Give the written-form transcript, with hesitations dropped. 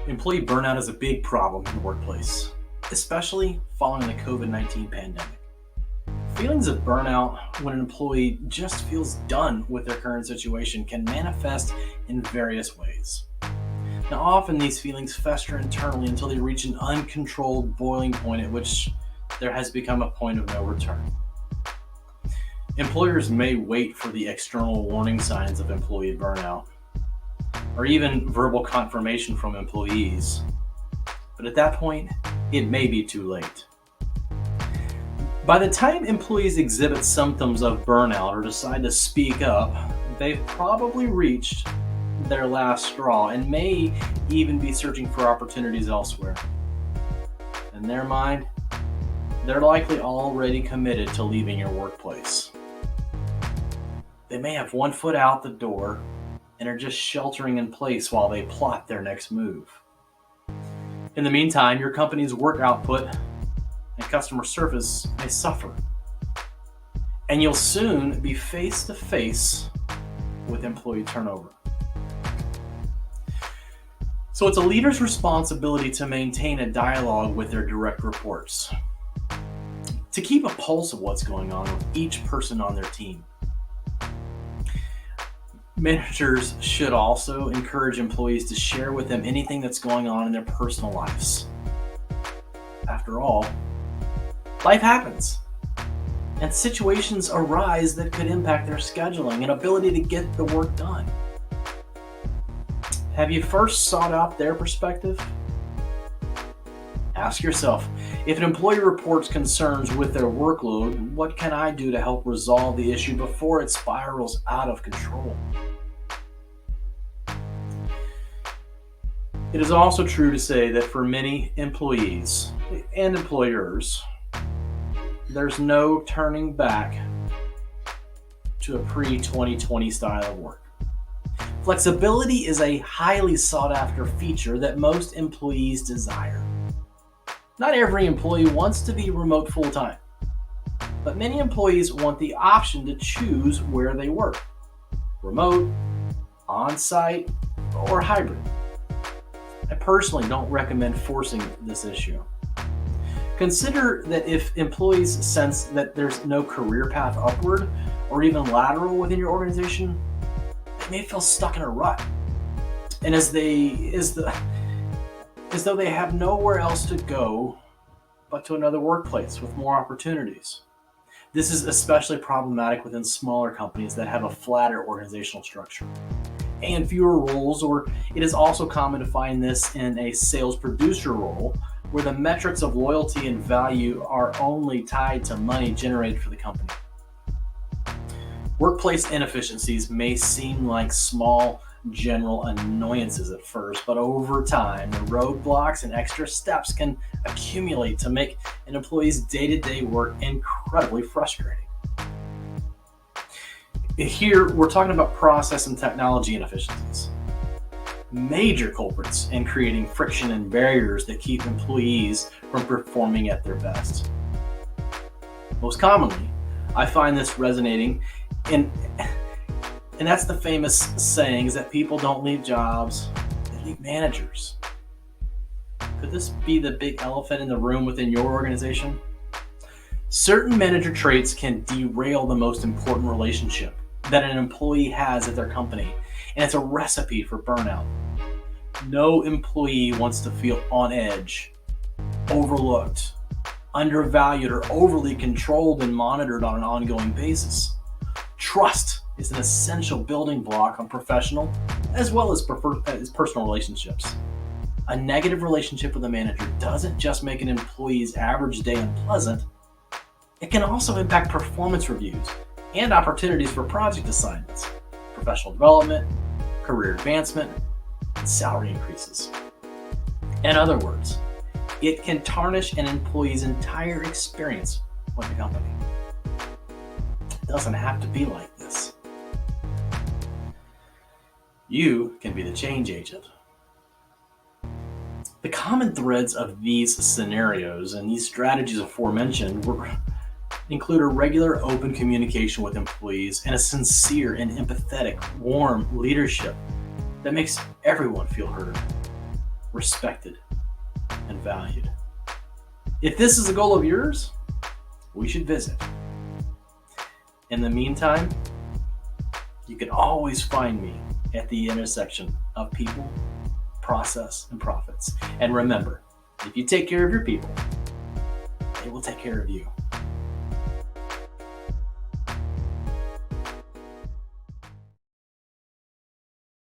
Employee burnout is a big problem in the workplace, especially following the COVID-19 pandemic. Feelings of burnout when an employee just feels done with their current situation can manifest in various ways. Now, often these feelings fester internally until they reach an uncontrolled boiling point at which there has become a point of no return. Employers may wait for the external warning signs of employee burnout, or even verbal confirmation from employees. But at that point, it may be too late. By the time employees exhibit symptoms of burnout or decide to speak up, they've probably reached their last straw and may even be searching for opportunities elsewhere. In their mind, they're likely already committed to leaving your workplace. They may have one foot out the door and are just sheltering in place while they plot their next move. In the meantime, your company's work output and customer service may suffer, and you'll soon be face to face with employee turnover. So it's a leader's responsibility to maintain a dialogue with their direct reports, to keep a pulse of what's going on with each person on their team. Managers should also encourage employees to share with them anything that's going on in their personal lives. After all, life happens, and situations arise that could impact their scheduling and ability to get the work done. Have you first sought out their perspective? Ask yourself, if an employee reports concerns with their workload, what can I do to help resolve the issue before it spirals out of control? It is also true to say that for many employees and employers, there's no turning back to a pre-2020 style of work. Flexibility is a highly sought after feature that most employees desire. Not every employee wants to be remote full-time, but many employees want the option to choose where they work: remote, on-site, or hybrid. I personally don't recommend forcing this issue. Consider that if employees sense that there's no career path upward or even lateral within your organization, they may feel stuck in a rut, and as though they have nowhere else to go but to another workplace with more opportunities. This is especially problematic within smaller companies that have a flatter organizational structure and fewer roles, or it is also common to find this in a sales producer role where the metrics of loyalty and value are only tied to money generated for the company. Workplace inefficiencies may seem like small general annoyances at first, but over time, the roadblocks and extra steps can accumulate to make an employee's day-to-day work incredibly frustrating. Here, we're talking about process and technology inefficiencies, major culprits in creating friction and barriers that keep employees from performing at their best. Most commonly, I find this resonating and that's the famous saying is that people don't leave jobs, they leave managers. Could this be the big elephant in the room within your organization? Certain manager traits can derail the most important relationship that an employee has at their company, and it's a recipe for burnout. No employee wants to feel on edge, overlooked, undervalued, or overly controlled and monitored on an ongoing basis. Trust is an essential building block on professional as well as personal relationships. A negative relationship with a manager doesn't just make an employee's average day unpleasant, it can also impact performance reviews and opportunities for project assignments, professional development, career advancement, and salary increases. In other words, it can tarnish an employee's entire experience with the company. It doesn't have to be like this. You can be the change agent. The common threads of these scenarios and these strategies aforementioned include a regular open communication with employees and a sincere and empathetic, warm leadership that makes everyone feel heard. respected, and valued. If this is a goal of yours, we should visit. In the meantime, you can always find me at the intersection of people, process, and profits. And remember, if you take care of your people, they will take care of you.